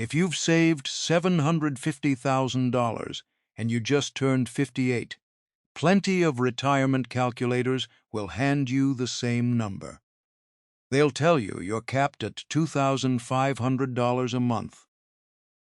If you've saved $750,000 and you just turned 58, plenty of retirement calculators will hand you the same number. They'll tell you you're capped at $2,500 a month.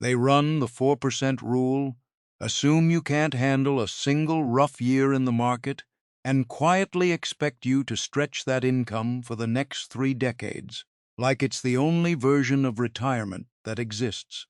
They run the 4% rule, assume you can't handle a single rough year in the market, and quietly expect you to stretch that income for the next 3 decades, like it's the only version of retirement that exists.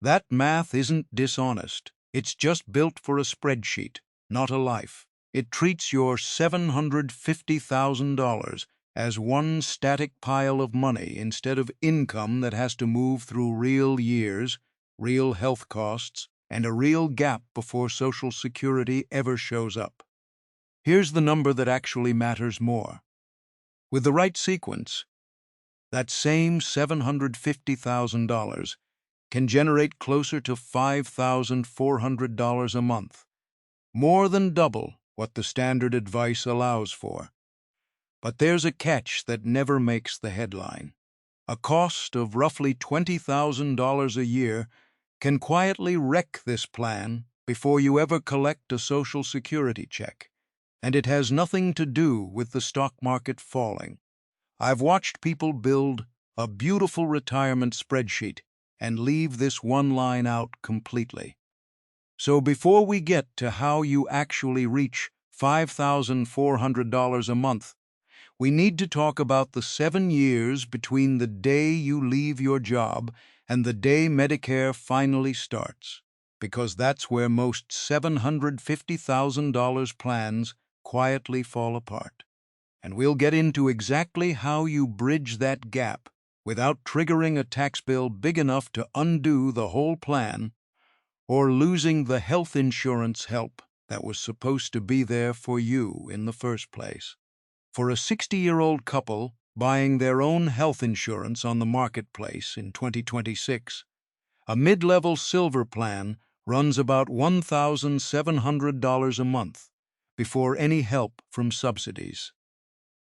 That math isn't dishonest. It's just built for a spreadsheet, not a life. It treats your $750,000 as one static pile of money instead of income that has to move through real years, real health costs, and a real gap before Social Security ever shows up. Here's the number that actually matters more. With the right sequence, that same $750,000 can generate closer to $5,400 a month, more than double what the standard advice allows for. But there's a catch that never makes the headline. A cost of roughly $20,000 a year can quietly wreck this plan before you ever collect a Social Security check, and it has nothing to do with the stock market falling. I've watched people build a beautiful retirement spreadsheet and leave this one line out completely. So before we get to how you actually reach $5,400 a month, we need to talk about the 7 years between the day you leave your job and the day Medicare finally starts, because that's where most $750,000 plans quietly fall apart. And we'll get into exactly how you bridge that gap without triggering a tax bill big enough to undo the whole plan or losing the health insurance help that was supposed to be there for you in the first place. For a 60-year-old couple buying their own health insurance on the marketplace in 2026, a mid-level silver plan runs about $1,700 a month before any help from subsidies.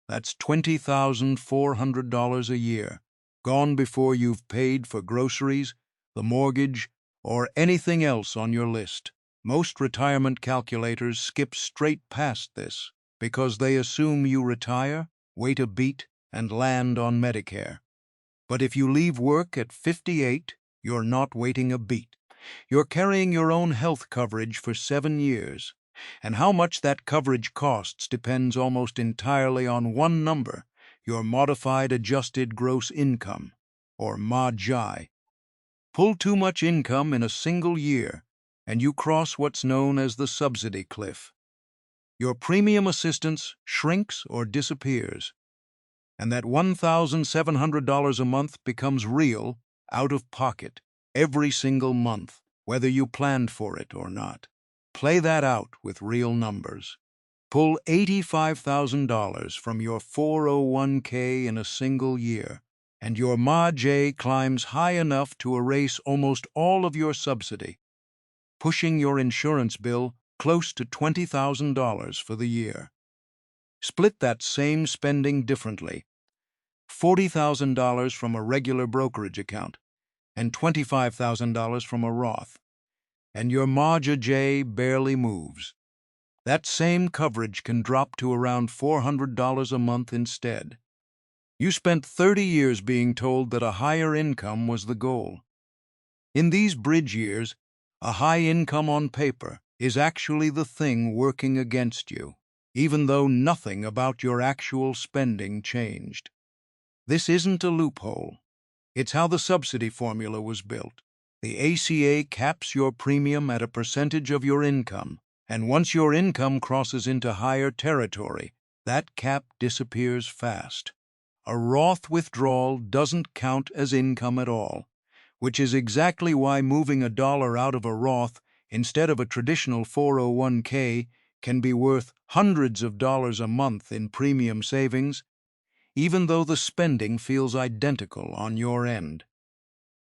That's $20,400 a year, gone before you've paid for groceries, the mortgage, or anything else on your list. Most retirement calculators skip straight past this because they assume you retire, wait a beat, and land on Medicare. But if you leave work at 58, you're not waiting a beat. You're carrying your own health coverage for 7 years, and how much that coverage costs depends almost entirely on one number, your modified adjusted gross income, or MAGI. Pull too much income in a single year, and you cross what's known as the subsidy cliff. Your premium assistance shrinks or disappears, and that $1,700 a month becomes real, out of pocket, every single month, whether you planned for it or not. Play that out with real numbers. Pull $85,000 from your 401k in a single year, and your MAGI climbs high enough to erase almost all of your subsidy, pushing your insurance bill close to $20,000 for the year. Split that same spending differently. $40,000 from a regular brokerage account and $25,000 from a Roth, and your MAGI barely moves. That same coverage can drop to around $400 a month instead. You spent 30 years being told that a higher income was the goal. In these bridge years, a high income on paper is actually the thing working against you, even though nothing about your actual spending changed. This isn't a loophole. It's how the subsidy formula was built. The ACA caps your premium at a percentage of your income, and once your income crosses into higher territory, that cap disappears fast. A Roth withdrawal doesn't count as income at all, which is exactly why moving a dollar out of a Roth instead of a traditional 401k can be worth hundreds of dollars a month in premium savings, even though the spending feels identical on your end.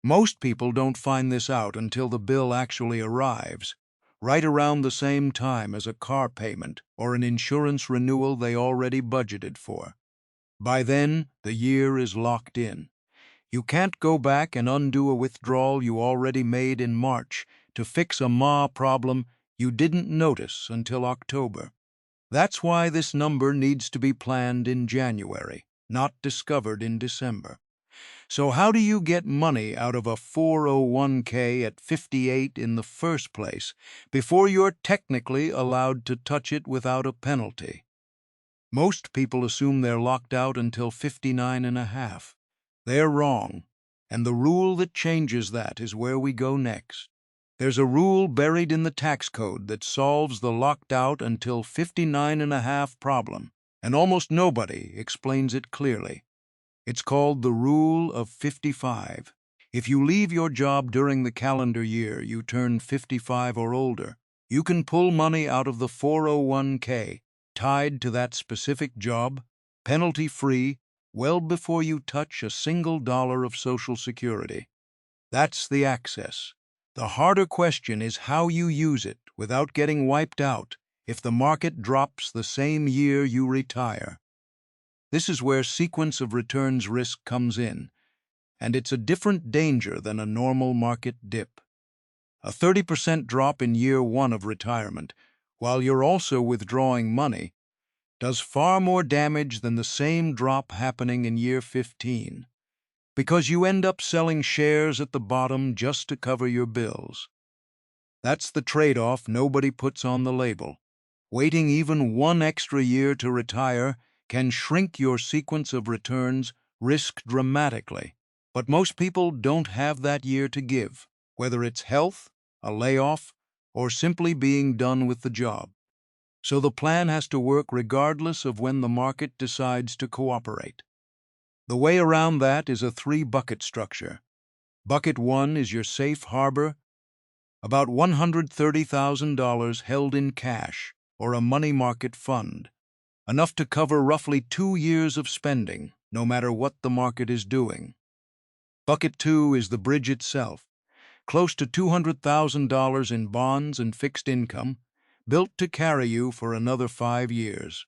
Most people don't find this out until the bill actually arrives, right around the same time as a car payment or an insurance renewal they already budgeted for. By then, the year is locked in. You can't go back and undo a withdrawal you already made in March to fix a MA problem you didn't notice until October. That's why this number needs to be planned in January, not discovered in December. So how do you get money out of a 401k at 58 in the first place before you're technically allowed to touch it without a penalty? Most people assume they're locked out until 59 and a half. They're wrong, and the rule that changes that is where we go next. There's a rule buried in the tax code that solves the locked out until 59 and a half problem, and almost nobody explains it clearly. It's called the Rule of 55. If you leave your job during the calendar year you turn 55 or older, you can pull money out of the 401k tied to that specific job, penalty-free, well before you touch a single dollar of Social Security. That's the access. The harder question is how you use it without getting wiped out if the market drops the same year you retire. This is where sequence of returns risk comes in, and it's a different danger than a normal market dip. A 30% drop in year one of retirement, while you're also withdrawing money, does far more damage than the same drop happening in year 15, because you end up selling shares at the bottom just to cover your bills. That's the trade-off nobody puts on the label. Waiting even one extra year to retire can shrink your sequence of returns risk dramatically. But most people don't have that year to give, whether it's health, a layoff, or simply being done with the job. So the plan has to work regardless of when the market decides to cooperate. The way around that is a three-bucket structure. Bucket 1 is your safe harbor, about $130,000 held in cash or a money market fund, enough to cover roughly 2 years of spending, no matter what the market is doing. Bucket 2 is the bridge itself, close to $200,000 in bonds and fixed income, built to carry you for another 5 years.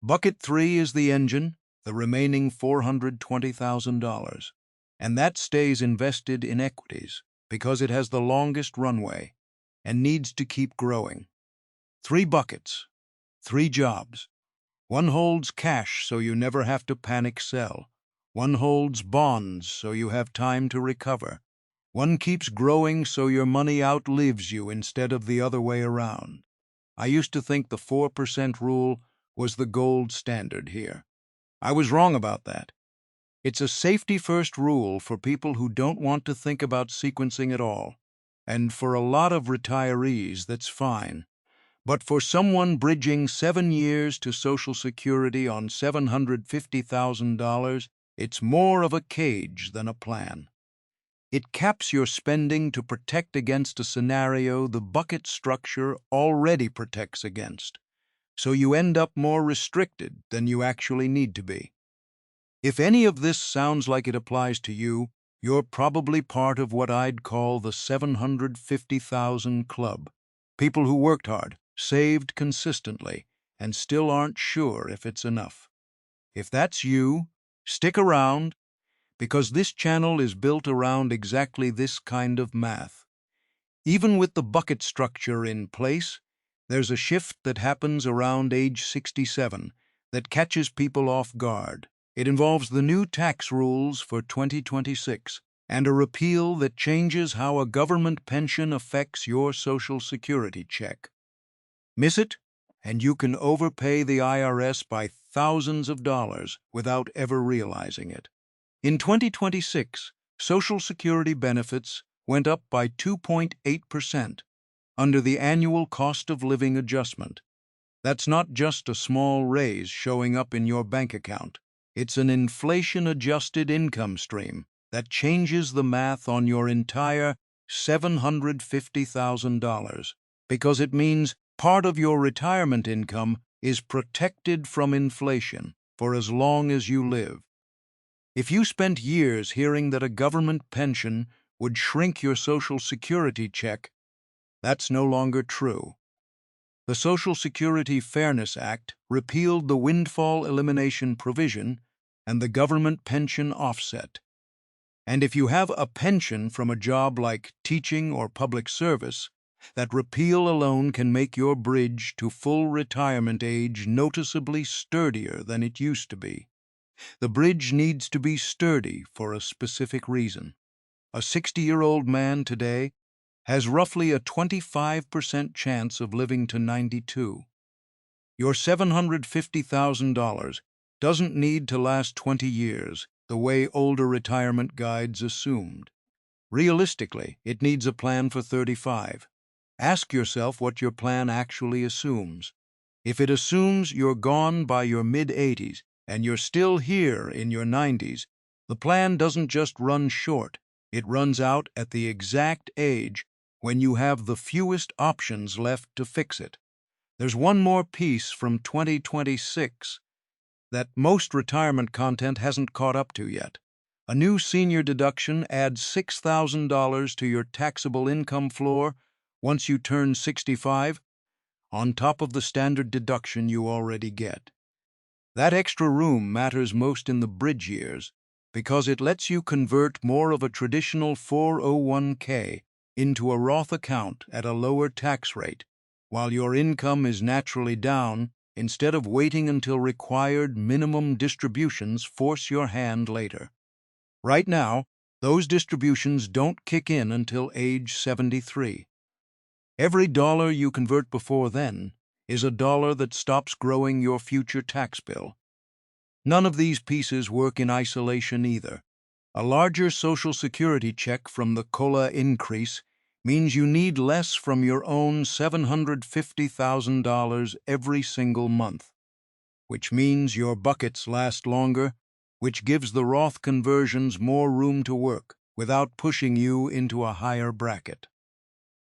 Bucket 3 is the engine, the remaining $420,000, and that stays invested in equities because it has the longest runway and needs to keep growing. 3 buckets, 3 jobs. One holds cash so you never have to panic sell. One holds bonds so you have time to recover. One keeps growing so your money outlives you instead of the other way around. I used to think the 4% rule was the gold standard here. I was wrong about that. It's a safety-first rule for people who don't want to think about sequencing at all. And for a lot of retirees, that's fine. But for someone bridging 7 years to Social Security on $750,000, it's more of a cage than a plan. It caps your spending to protect against a scenario the bucket structure already protects against, so you end up more restricted than you actually need to be. If any of this sounds like it applies to you, you're probably part of what I'd call the 750,000 club. People who worked hard, saved consistently, and still aren't sure if it's enough. If that's you, stick around, because this channel is built around exactly this kind of math. Even with the bucket structure in place, there's a shift that happens around age 67 that catches people off guard. It involves the new tax rules for 2026 and a repeal that changes how a government pension affects your Social Security check. Miss it, and you can overpay the IRS by thousands of dollars without ever realizing it. In 2026, Social Security benefits went up by 2.8% under the annual cost of living adjustment. That's not just a small raise showing up in your bank account. It's an inflation-adjusted income stream that changes the math on your entire $750,000 because it means part of your retirement income is protected from inflation for as long as you live. If you spent years hearing that a government pension would shrink your Social Security check, that's no longer true. The Social Security Fairness Act repealed the windfall elimination provision and the government pension offset. And if you have a pension from a job like teaching or public service, that repeal alone can make your bridge to full retirement age noticeably sturdier than it used to be. The bridge needs to be sturdy for a specific reason. A 60-year-old man today has roughly a 25% chance of living to 92. Your $750,000 doesn't need to last 20 years, the way older retirement guides assumed. Realistically, it needs a plan for 35. Ask yourself what your plan actually assumes. If it assumes you're gone by your mid-80s and you're still here in your 90s, the plan doesn't just run short, it runs out at the exact age when you have the fewest options left to fix it. There's one more piece from 2026 that most retirement content hasn't caught up to yet. A new senior deduction adds $6,000 to your taxable income floor once you turn 65, on top of the standard deduction you already get. That extra room matters most in the bridge years because it lets you convert more of a traditional 401k into a Roth account at a lower tax rate, while your income is naturally down, instead of waiting until required minimum distributions force your hand later. Right now, those distributions don't kick in until age 73. Every dollar you convert before then is a dollar that stops growing your future tax bill. None of these pieces work in isolation either. A larger Social Security check from the COLA increase means you need less from your own $750,000 every single month, which means your buckets last longer, which gives the Roth conversions more room to work without pushing you into a higher bracket.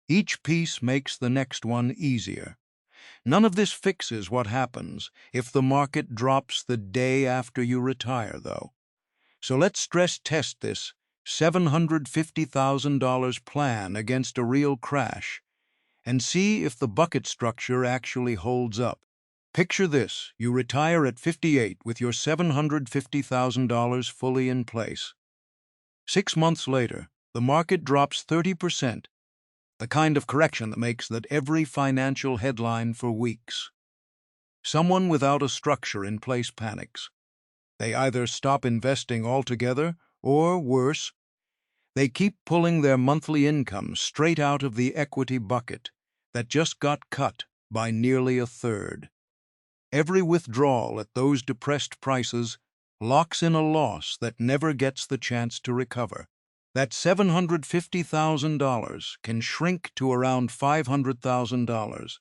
Each piece makes the next one easier. None of this fixes what happens if the market drops the day after you retire, though. So let's stress test this $750,000 plan against a real crash and see if the bucket structure actually holds up. Picture this: you retire at 58 with your $750,000 fully in place. 6 months later, the market drops 30%, the kind of correction that makes that every financial headline for weeks. Someone without a structure in place panics. They either stop investing altogether, or worse, they keep pulling their monthly income straight out of the equity bucket that just got cut by nearly a third. Every withdrawal at those depressed prices locks in a loss that never gets the chance to recover. That $750,000 can shrink to around $500,000,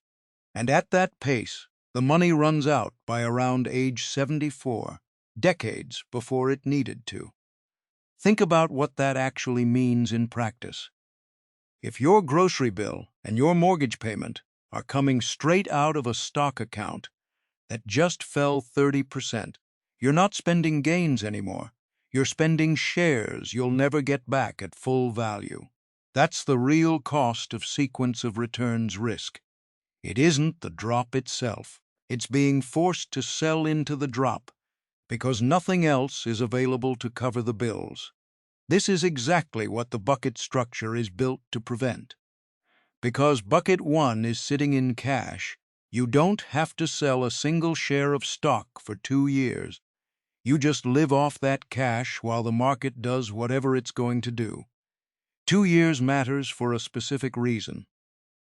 and at that pace, the money runs out by around age 74, decades before it needed to. Think about what that actually means in practice. If your grocery bill and your mortgage payment are coming straight out of a stock account that just fell 30%, you're not spending gains anymore. You're spending shares you'll never get back at full value. That's the real cost of sequence of returns risk. It isn't the drop itself. It's being forced to sell into the drop because nothing else is available to cover the bills. This is exactly what the bucket structure is built to prevent. Because bucket 1 is sitting in cash, you don't have to sell a single share of stock for 2 years. You just live off that cash while the market does whatever it's going to do. 2 years matters for a specific reason.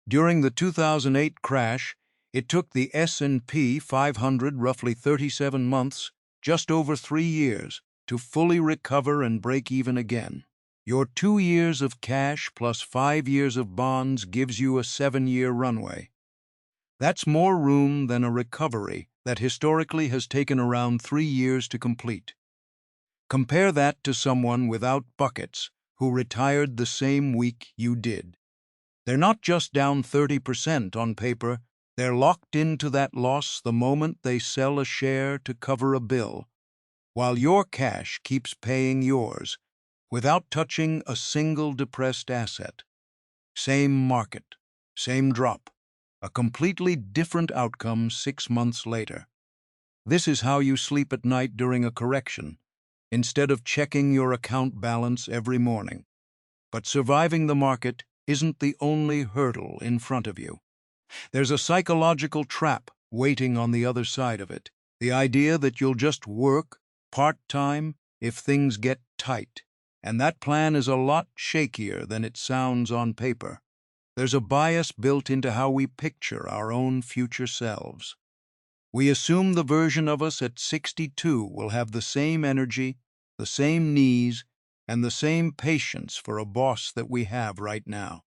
During the 2008 crash, it took the S&P 500 roughly 37 months, just over 3 years, to fully recover and break even again. Your 2 years of cash plus 5 years of bonds gives you a 7-year runway. That's more room than a recovery that historically has taken around 3 years to complete. Compare that to someone without buckets who retired the same week you did. They're not just down 30% on paper, they're locked into that loss the moment they sell a share to cover a bill, while your cash keeps paying yours without touching a single depressed asset. Same market, same drop, a completely different outcome 6 months later. This is how you sleep at night during a correction. instead of checking your account balance every morning. But surviving the market isn't the only hurdle in front of you. There's a psychological trap waiting on the other side of it. The idea that you'll just work part-time if things get tight. And that plan is a lot shakier than it sounds on paper. There's a bias built into how we picture our own future selves. We assume the version of us at 62 will have the same energy, the same knees, and the same patience for a boss that we have right now.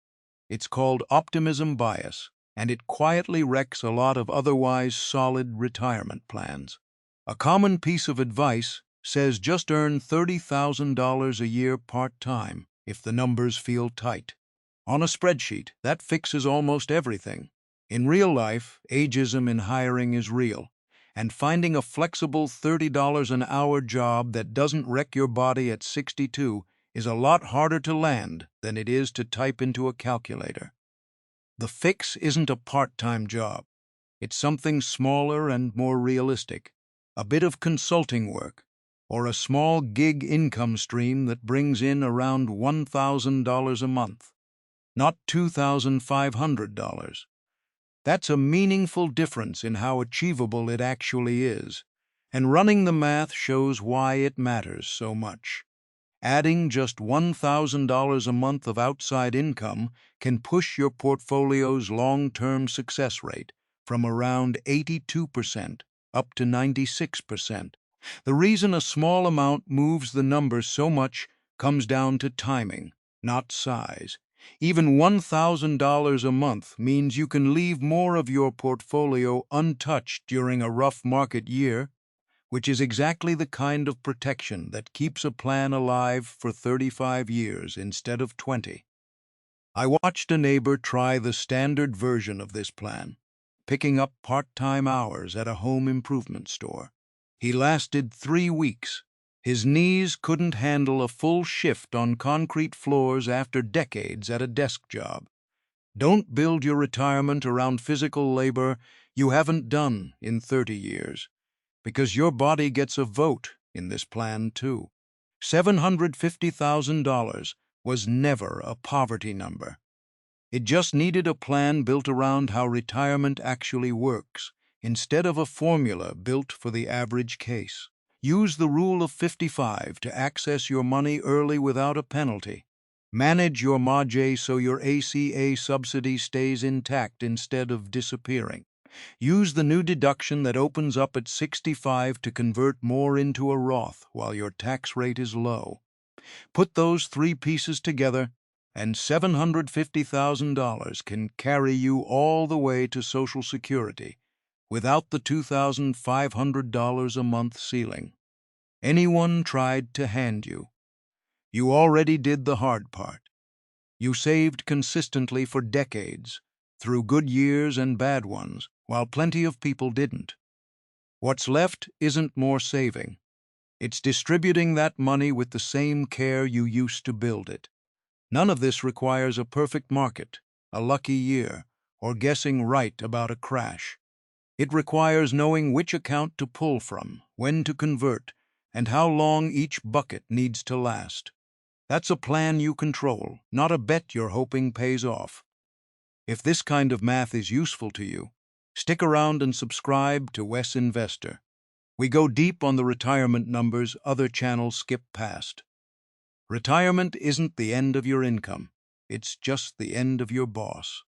It's called optimism bias, and it quietly wrecks a lot of otherwise solid retirement plans. A common piece of advice says just earn $30,000 a year part-time if the numbers feel tight. On a spreadsheet, that fixes almost everything. In real life, ageism in hiring is real, and finding a flexible $30 an hour job that doesn't wreck your body at 62 is a lot harder to land than it is to type into a calculator. The fix isn't a part-time job. It's something smaller and more realistic, a bit of consulting work, or a small gig income stream that brings in around $1,000 a month, not $2,500. That's a meaningful difference in how achievable it actually is, and running the math shows why it matters so much. Adding just $1,000 a month of outside income can push your portfolio's long-term success rate from around 82% up to 96%. The reason a small amount moves the numbers so much comes down to timing, not size. Even $1,000 a month means you can leave more of your portfolio untouched during a rough market year, which is exactly the kind of protection that keeps a plan alive for 35 years instead of 20. I watched a neighbor try the standard version of this plan, picking up part-time hours at a home improvement store. He lasted 3 weeks. His knees couldn't handle a full shift on concrete floors after decades at a desk job. Don't build your retirement around physical labor you haven't done in 30 years, because your body gets a vote in this plan too. $750,000 was never a poverty number. It just needed a plan built around how retirement actually works, instead of a formula built for the average case. Use the rule of 55 to access your money early without a penalty. Manage your MAGI so your ACA subsidy stays intact instead of disappearing. Use the new deduction that opens up at 65 to convert more into a Roth while your tax rate is low. Put those 3 pieces together, and $750,000 can carry you all the way to Social Security without the $2,500 a month ceiling. Anyone tried to hand you. You already did the hard part. You saved consistently for decades, through good years and bad ones, while plenty of people didn't. What's left isn't more saving. It's distributing that money with the same care you used to build it. None of this requires a perfect market, a lucky year, or guessing right about a crash. It requires knowing which account to pull from, when to convert, and how long each bucket needs to last. That's a plan you control, not a bet you're hoping pays off. If this kind of math is useful to you, stick around and subscribe to Wes Investor. We go deep on the retirement numbers other channels skip past. Retirement isn't the end of your income. It's just the end of your boss.